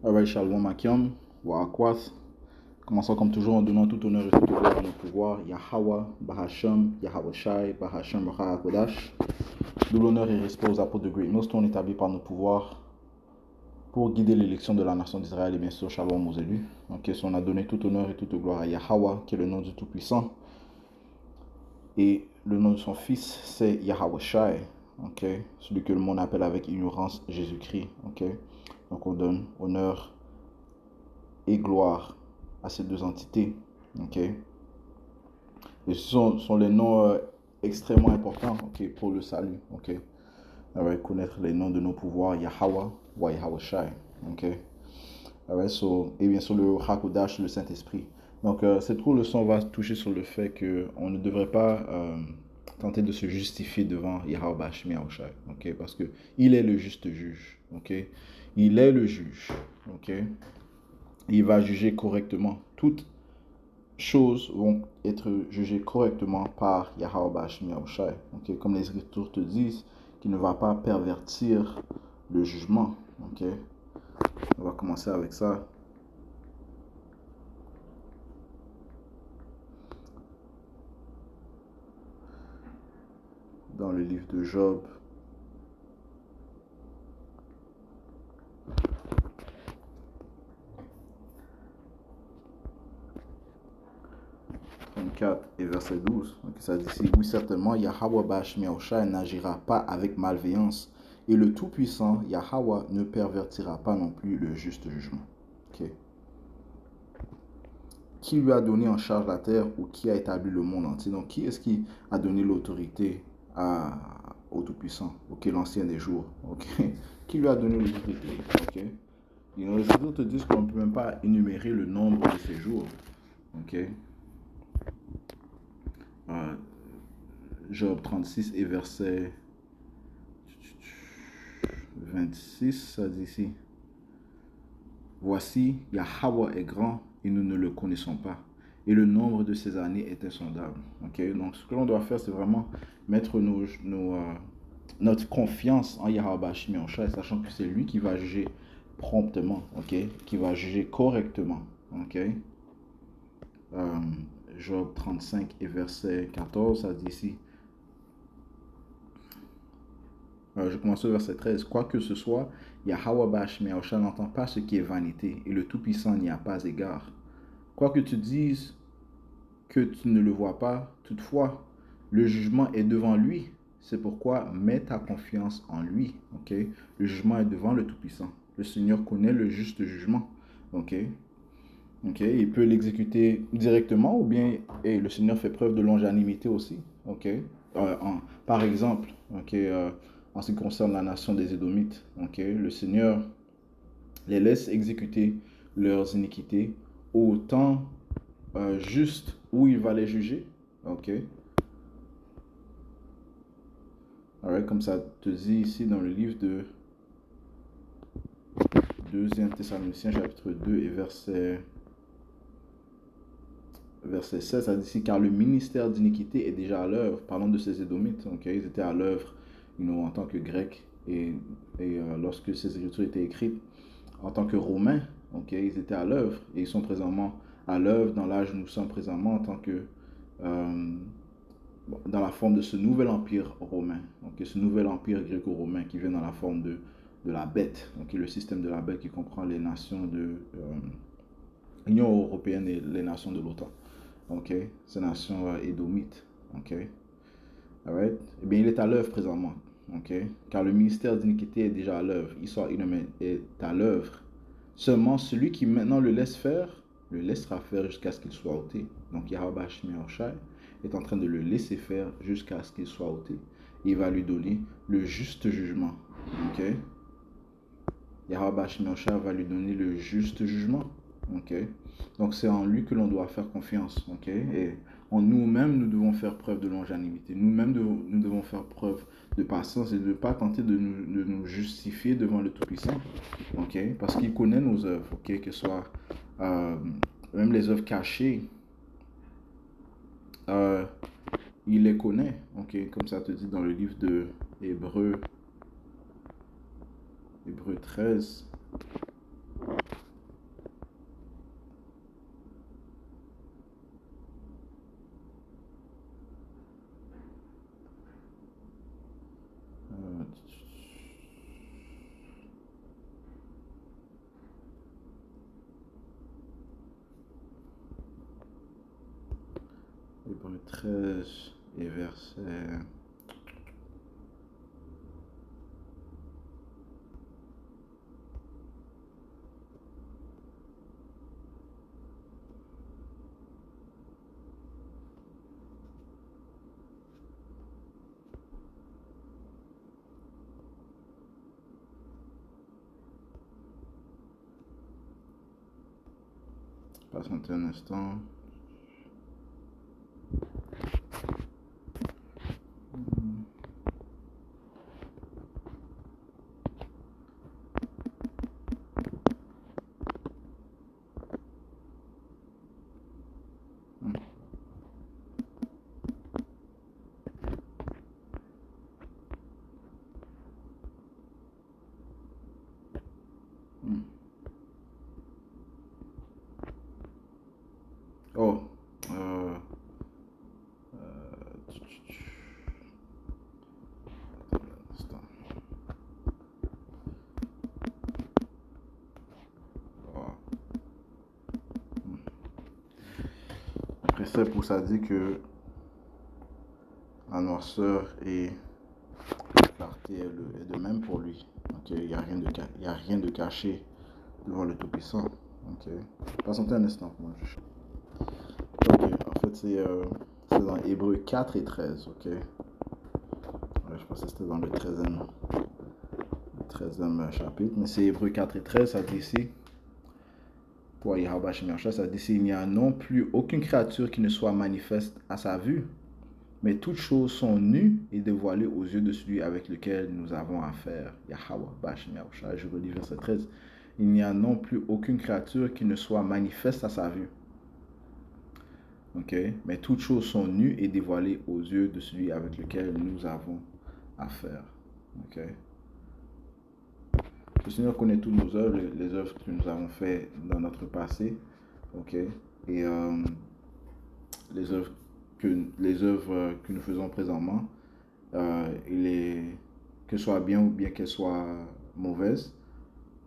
Alright, Shalom Akim, Wa'akwat. Commençons comme toujours en donnant tout honneur et toute gloire à nos pouvoirs. Yahweh, Bahasham, Yahweh Shai, Bahasham, Kodash. D'où l'honneur et respect aux apôtres de Great Millstone établis par nos pouvoirs pour guider l'élection de la nation d'Israël et bien sûr Shalom aux élus. Donc, on a donné tout honneur et toute gloire à Yahweh, qui est le nom du Tout-Puissant. Et le nom de son fils, c'est Yahweh Shai. Okay? Celui que le monde appelle avec ignorance Jésus-Christ. Okay? Donc on donne honneur et gloire à ces deux entités. Okay? Et ce sont les noms extrêmement importants, okay, pour le salut. Okay? Right, connaître les noms de nos pouvoirs, Yahweh ou Yahweh Shai. Okay? Right, et bien sûr le Hakodash, le Saint-Esprit. Donc cette court leçon va toucher sur le fait qu'on ne devrait pas tenter de se justifier devant Yahweh Bashmi Yahushai, okay? Parce qu'il est le juste juge. Okay? Il est le juge. Okay? Il va juger correctement. Toutes choses vont être jugées correctement par Yahweh Bashmi Yahushai. Okay? Comme les Écritures te disent, qu'il ne va pas pervertir le jugement. Okay? On va commencer avec ça. Dans le livre de Job. Et verset 12. Donc ça dit ici, oui certainement, Yahweh Bashmi Yahushai n'agira pas avec malveillance et le Tout-Puissant, Yahweh, ne pervertira pas non plus le juste jugement. Okay. Qui lui a donné en charge la terre ou qui a établi le monde entier? Donc qui est-ce qui a donné l'autorité au Tout-Puissant? Ok, l'ancien des jours. Ok. Qui lui a donné l'autorité? Ok. Les Écritures te disent qu'on ne peut même pas énumérer le nombre de ses jours. Ok. Job 36 et verset 26, ça dit ici. Voici, Yahweh est grand et nous ne le connaissons pas. Et le nombre de ses années est insondable. Okay? Donc ce que l'on doit faire, c'est vraiment mettre notre confiance en Yahweh Bashmi Yahushai, sachant que c'est lui qui va juger promptement, okay? Qui va juger correctement. Okay? Job 35 et verset 14, ça dit ici. Je commence au verset 13. Quoi que ce soit, Yahweh Bashmi Yahushai n'entend pas ce qui est vanité, et le Tout-Puissant n'y a pas égard. Quoi que tu dises que tu ne le vois pas, toutefois, le jugement est devant lui. C'est pourquoi mets ta confiance en lui. Okay? Le jugement est devant le Tout-Puissant. Le Seigneur connaît le juste jugement. Okay? Okay? Il peut l'exécuter directement ou bien le Seigneur fait preuve de longanimité aussi. Okay? Par exemple, en ce qui concerne la nation des Édomites, le Seigneur les laisse exécuter leurs iniquités au temps juste où il va les juger. Alright, comme ça te dit ici dans le livre de 2 Thessaloniciens chapitre 2 et verset 16, ça dit ici, car le ministère d'iniquité est déjà à l'œuvre. Parlons de ces Édomites. Ils étaient à l'œuvre en tant que Grecs et lorsque ces écritures étaient écrites en tant que Romains, ils étaient à l'œuvre et ils sont présentement à l'œuvre dans l'âge où nous sommes présentement en tant que dans la forme de ce nouvel empire romain, ce nouvel empire gréco-romain qui vient dans la forme de la bête, le système de la bête qui comprend les nations de l'Union européenne et les nations de l'OTAN. Ces nations édomites. Alright? Eh bien, il est à l'œuvre présentement. Car le ministère d'iniquité est déjà à l'œuvre. L'histoire est à l'œuvre. Seulement, celui qui maintenant le laisse faire, le laissera faire jusqu'à ce qu'il soit ôté. Donc, Yahweh Bashmi Yahushai est en train de le laisser faire jusqu'à ce qu'il soit ôté. Il va lui donner le juste jugement. Yahweh Bashmi Yahushai va lui donner le juste jugement. Donc c'est en lui que l'on doit faire confiance. Et en nous-mêmes, nous devons faire preuve de longanimité. Nous-mêmes, nous devons faire preuve de patience et de ne pas tenter de nous justifier devant le Tout-Puissant. Parce qu'il connaît nos œuvres, que ce soit même les œuvres cachées. Il les connaît. Comme ça te dit dans le livre de Hébreux 13. Hébreux 13 et verset... Patientez un instant. Oh, euh, instant. Oh. Le précepte pour ça dit que la noirceur et la clarté est de même pour lui. Okay? Il n'y a rien de caché devant le Tout-Puissant. Okay? Patientez un instant pour moi. Ok, en fait c'est dans Hébreux 4 et 13. Ok? Ouais, je pensais que c'était dans le 13e chapitre, mais c'est Hébreux 4 et 13, ça dit ici. Pour Yahweh Shemiacha, ça dit ici, il n'y a non plus aucune créature qui ne soit manifeste à sa vue, mais toutes choses sont nues et dévoilées aux yeux de celui avec lequel nous avons affaire. Yahweh Shemiacha, je relis verset 13. Il n'y a non plus aucune créature qui ne soit manifeste à sa vue. Okay? Mais toutes choses sont nues et dévoilées aux yeux de celui avec lequel nous avons affaire. Okay? Le Seigneur connaît toutes nos œuvres, les œuvres que nous avons faites dans notre passé. Okay? Et les œuvres que nous faisons présentement, que ce soit bien ou bien qu'elles soient mauvaises.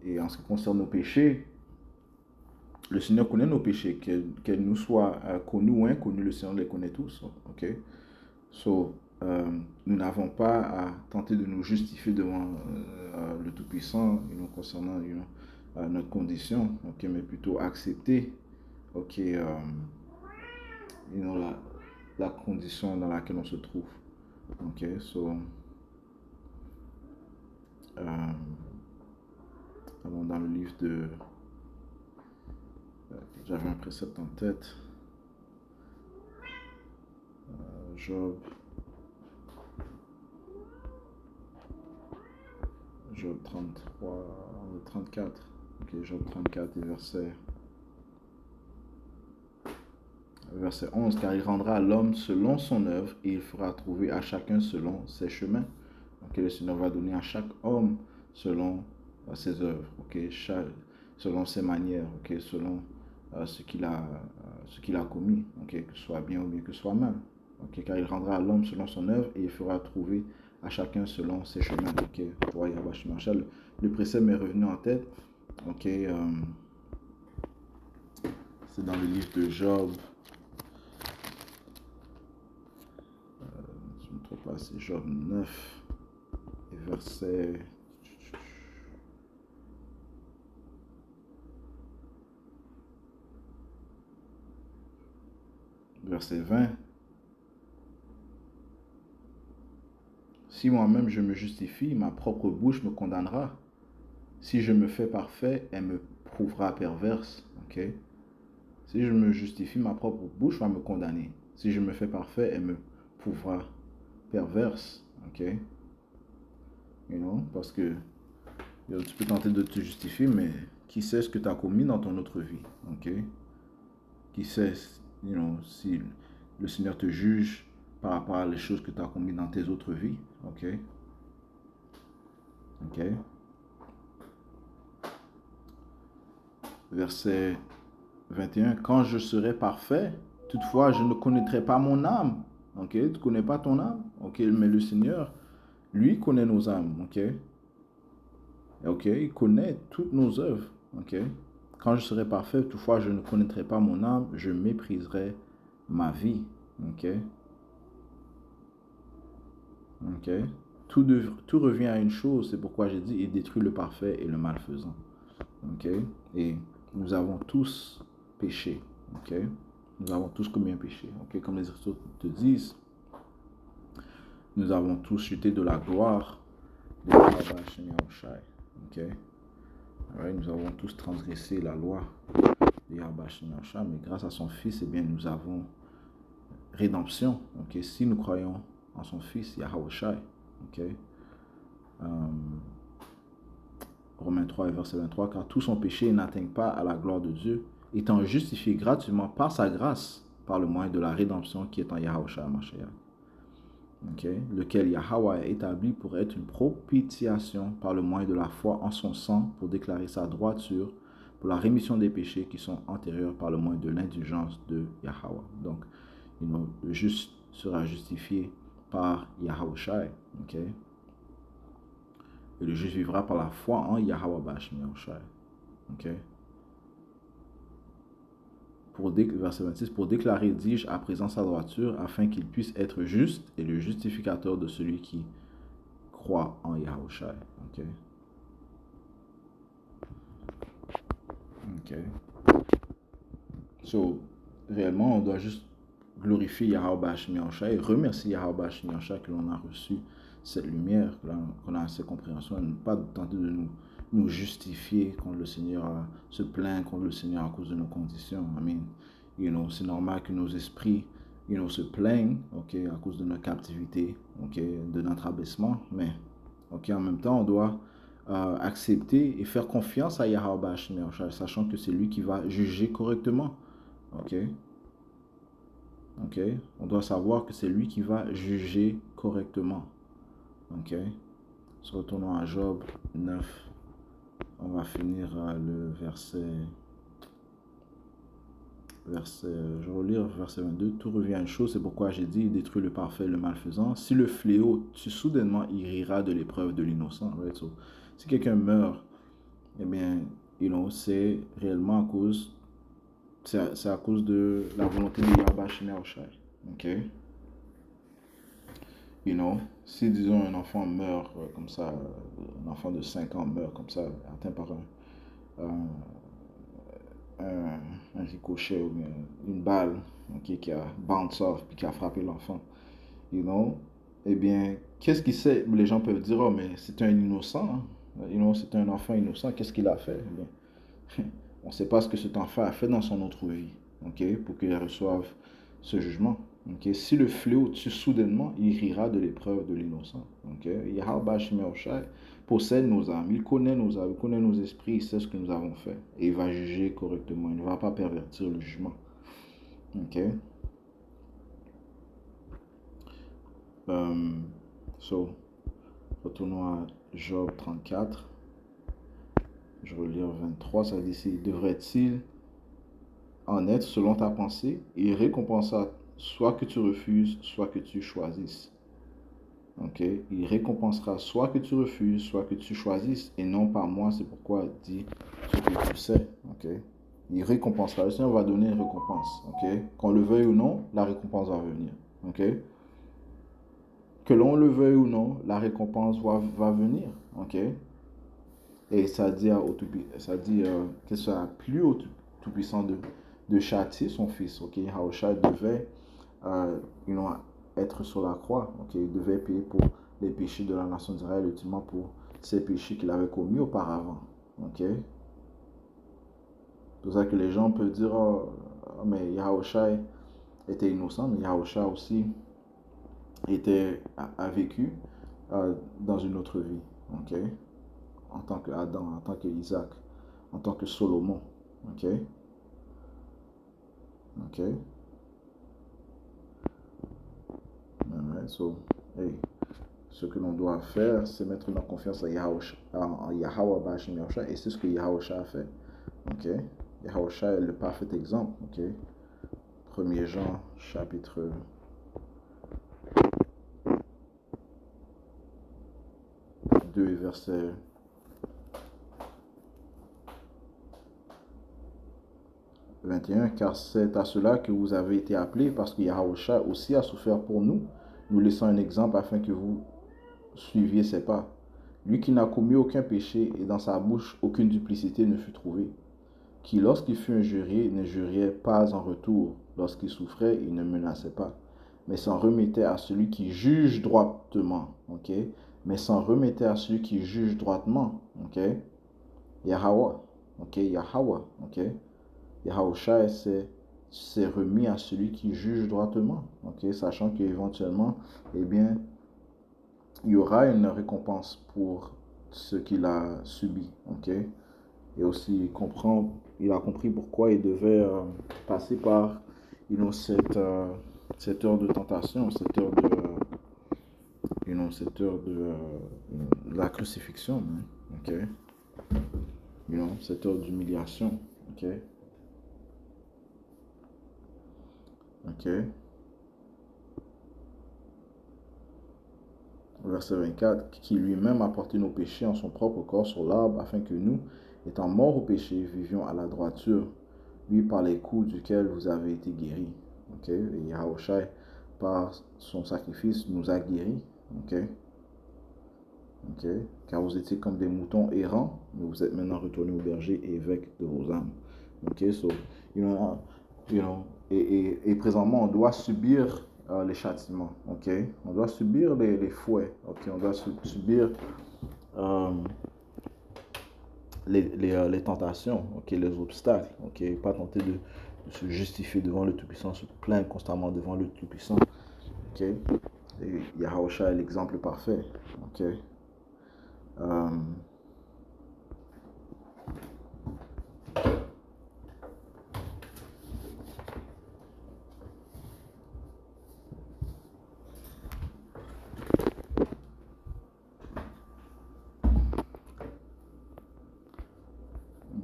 Et en ce qui concerne nos péchés, le Seigneur connaît nos péchés, qu'elles nous soient connus ou inconnus, le Seigneur les connaît tous. Okay? So, nous n'avons pas à tenter de nous justifier devant le Tout-Puissant concernant notre condition, okay? Mais plutôt accepter okay, la condition dans laquelle on se trouve. Okay? So, allons dans le livre de... J'avais un précepte en tête. Job 33, 34. Ok, Job 34 et verset 11. Car il rendra à l'homme selon son œuvre et il fera trouver à chacun selon ses chemins. Ok, le Seigneur va donner à chaque homme selon ses œuvres, ok, selon ses manières, ok, selon ce qu'il a commis, ok, que ce soit bien ou bien que ce soit mal. Okay, car il rendra à l'homme selon son œuvre et il fera trouver à chacun selon ses chemins. Okay, le précepte m'est revenu en tête. Okay, c'est dans le livre de Job. Je ne me trompe pas, c'est Job 9 et verset 20. Si moi-même je me justifie, ma propre bouche me condamnera. Si je me fais parfait, elle me prouvera perverse. Okay? Si je me justifie, ma propre bouche va me condamner. Si je me fais parfait, elle me prouvera perverse. Okay? You know? Parce que tu peux tenter de te justifier, mais qui sait ce que tu as commis dans ton autre vie? Okay? Qui sait si le Seigneur te juge par rapport à les choses que tu as commises dans tes autres vies? Ok? Ok? Verset 21. Quand je serai parfait, toutefois, je ne connaîtrai pas mon âme. Ok? Tu ne connais pas ton âme? Ok? Mais le Seigneur, lui, connaît nos âmes. Ok? Ok? Il connaît toutes nos œuvres. Ok? Quand je serai parfait, toutefois, je ne connaîtrai pas mon âme, je mépriserai ma vie. Ok. Ok. Tout revient à une chose, c'est pourquoi j'ai dit, il détruit le parfait et le malfaisant. Ok. Et nous avons tous péché. Ok. Nous avons tous commis un péché. Ok. Comme les Écritures te disent, nous avons tous chuté de la gloire de Yahweh Hashem Yahushai. Ok. Alright, nous avons tous transgressé la loi de Yahweh Hashem Yahushai, mais grâce à son Fils, eh bien, nous avons rédemption. Ok. Si nous croyons en son Fils, Yahushai. Ok. Romains 3 et verset 23, car tout son péché n'atteint pas à la gloire de Dieu, étant justifié gratuitement par sa grâce, par le moyen de la rédemption qui est en Yahushua Mashiach. Okay? Lequel Yahweh a établi pour être une propitiation par le moyen de la foi en son sang, pour déclarer sa droiture, pour la rémission des péchés qui sont antérieurs par le moyen de l'indulgence de Yahweh. Donc, le juste sera justifié par Yahushua. Okay? Et le juste vivra par la foi en Yahweh Bashim Yahushai. Ok. Verset 26, pour déclarer, dis-je, à présent sa droiture, afin qu'il puisse être juste et le justificateur de celui qui croit en Yahushai. Ok. Ok. So, réellement, on doit juste glorifier Yahweh Bashim Yahushai et remercier Yahweh Bashim Yahushai que l'on a reçu cette lumière, qu'on a cette compréhension, et ne pas tenter de nous justifier quand le Seigneur se plaint contre le Seigneur à cause de nos conditions. I mean, c'est normal que nos esprits, se plaignent, ok, à cause de notre captivité, ok, de notre abaissement, mais, ok, en même temps, on doit accepter et faire confiance à Yahweh Hashem Yahushua, sachant que c'est lui qui va juger correctement, ok. Ok, on doit savoir que c'est lui qui va juger correctement. Ok, retournons à Job 9. On va finir le verset, je vais relire verset 22. Tout revient à une chose, c'est pourquoi j'ai dit, il détruit le parfait, le malfaisant. Si le fléau tue soudainement, il rira de l'épreuve de l'innocent. Right? So, si quelqu'un meurt, eh bien, c'est réellement à cause, c'est à cause de la volonté de Yahweh Shemé Oshai. Ok. Si disons un enfant meurt comme ça, un enfant de 5 ans meurt comme ça, atteint par un ricochet ou une balle, okay, qui a bounce off puis qui a frappé l'enfant, eh bien, qu'est-ce qu'il sait? Les gens peuvent dire, oh, mais c'est un innocent, hein? C'est un enfant innocent, qu'est-ce qu'il a fait? Eh bien, on ne sait pas ce que cet enfant a fait dans son autre vie, ok, pour qu'il reçoive ce jugement. Okay? Si le fléau tue soudainement, il rira de l'épreuve de l'innocent. Okay? Yahweh Shemé Oshai possède nos âmes, il connaît nos âmes, il connaît nos esprits, il sait ce que nous avons fait. Et il va juger correctement, il ne va pas pervertir le jugement. Ok? Retournons à Job 34. Je vais lire 23, ça dit ici, devrait-il en être selon ta pensée? Il récompensa soit que tu refuses, soit que tu choisisses. Ok, il récompensera soit que tu refuses, soit que tu choisisses, et non pas moi, c'est pourquoi dit ce que tu sais. Ok, il récompensera, le Seigneur va donner une récompense. Ok, qu'on le veuille ou non, la récompense va venir. Ok, que l'on le veuille ou non, la récompense va venir. Ok, et ça dit, que ce soit plus au Tout-Puissant de châtier son fils. Ok, Yahushua devait être sur la croix. Okay? Il devait payer pour les péchés de la nation d'Israël, ultimement pour ces péchés qu'il avait commis auparavant. Ok? C'est pour ça que les gens peuvent dire, oh, mais Yahushua était innocent, mais Yahushua aussi a vécu dans une autre vie. Ok? En tant que Adam, en tant que Isaac, en tant que Solomon. Ok? Ok? Alright, so, hey. Ce que l'on doit faire, c'est mettre notre confiance en Yahweh Bashim Yahushua, et c'est ce que Yahushua a fait. Ok? Yahushua est le parfait exemple. Ok? 1er Jean, chapitre 2, verset 1 21, car c'est à cela que vous avez été appelés, parce que Yahushua aussi a souffert pour nous, nous laissant un exemple afin que vous suiviez ses pas. Lui qui n'a commis aucun péché et dans sa bouche aucune duplicité ne fut trouvée, qui lorsqu'il fut injurié ne jurait pas en retour, lorsqu'il souffrait il ne menaçait pas, mais s'en remettait à celui qui juge droitement, ok? Mais s'en remettait à celui qui juge droitement, ok? Yahweh, ok? Yahweh, ok? Yahushua s'est remis à celui qui juge droitement, ok? Sachant qu'éventuellement, eh bien, il y aura une récompense pour ce qu'il a subi, ok? Et aussi, il a compris pourquoi il devait passer par cette heure de tentation, cette heure de la crucifixion, ok? Cette heure d'humiliation, ok? Ok. Verset 24, qui lui-même a porté nos péchés en son propre corps sur l'arbre, afin que nous, étant morts au péché, vivions à la droiture, lui par les coups duquel vous avez été guéris. Ok. Et Yahushua, par son sacrifice, nous a guéris. Ok. Ok. Car vous étiez comme des moutons errants, mais vous êtes maintenant retournés au berger et évêque de vos âmes. Ok. So, et présentement, on doit subir les châtiments, ok? On doit subir les fouets, ok? On doit subir les tentations, ok? Les obstacles, ok? Pas tenter de se justifier devant le Tout-Puissant, se plaindre constamment devant le Tout-Puissant, ok? Et Yahushua est l'exemple parfait, ok?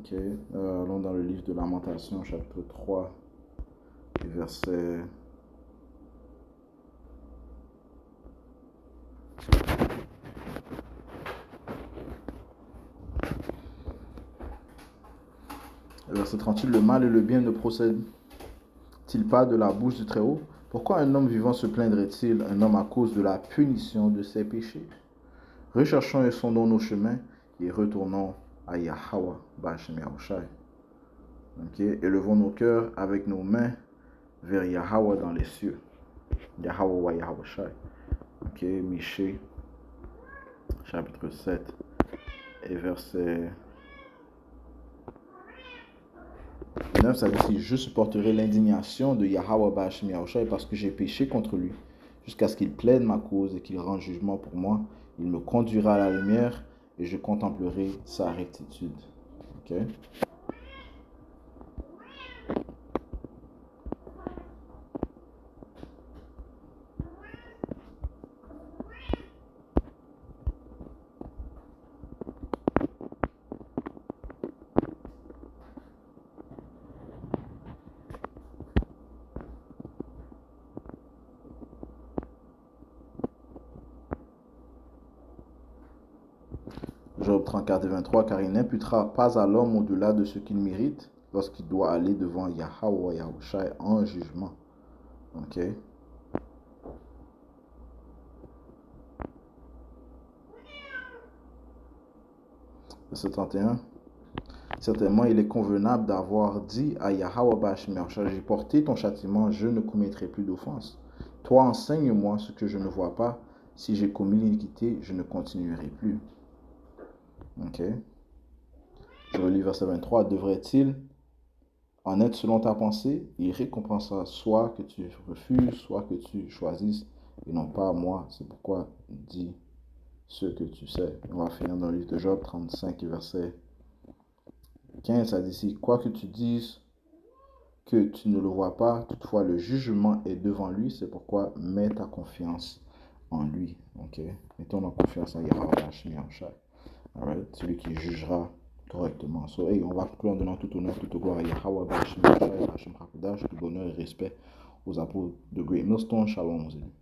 Ok, allons dans le livre de Lamentation, chapitre 3, verset... Verset 38, le mal et le bien ne procèdent-ils pas de la bouche du Très-Haut? Pourquoi un homme vivant se plaindrait-il, un homme à cause de la punition de ses péchés? Recherchons et sondons nos chemins et retournons à Yahweh, Ba'ashem Yahushai. Okay? Élevons nos cœurs avec nos mains vers Yahweh dans les cieux. Yahweh wa Yahushai. Ok, Michée, chapitre 7 et verset 9, ça dit si je supporterai l'indignation de Yahweh Ba'ashem Yahushai parce que j'ai péché contre lui, jusqu'à ce qu'il plaide ma cause et qu'il rende jugement pour moi, il me conduira à la lumière et je contemplerai sa rectitude. Ok. Job 34 et 23, car il n'imputera pas à l'homme au-delà de ce qu'il mérite lorsqu'il doit aller devant Yahweh Yahushai en jugement. Ok. Verset 31. Certainement, il est convenable d'avoir dit à Yahweh Ba'ashem Yahushai, j'ai porté ton châtiment, je ne commettrai plus d'offense. Toi, enseigne-moi ce que je ne vois pas. Si j'ai commis l'iniquité, je ne continuerai plus. Ok. Je relis verset 23. Devrait-il en être selon ta pensée? Il récompensera soit que tu refuses, soit que tu choisisses, et non pas moi. C'est pourquoi dis ce que tu sais. On va finir dans le livre de Job 35, verset 15. Ça dit ici, quoi que tu dises que tu ne le vois pas, toutefois le jugement est devant lui. C'est pourquoi mets ta confiance en lui. Ok. Mettons notre confiance en Yahweh Ba'ashem Yahushai. Alright, celui qui jugera correctement. So, hey, on va conclure en donnant tout honneur, toute gloire à Yahweh Ba'ashem Yahushai, Ba'ashem Hakodash, tout honneur et respect aux apôtres de Great Millstone. Shalom, aux élus.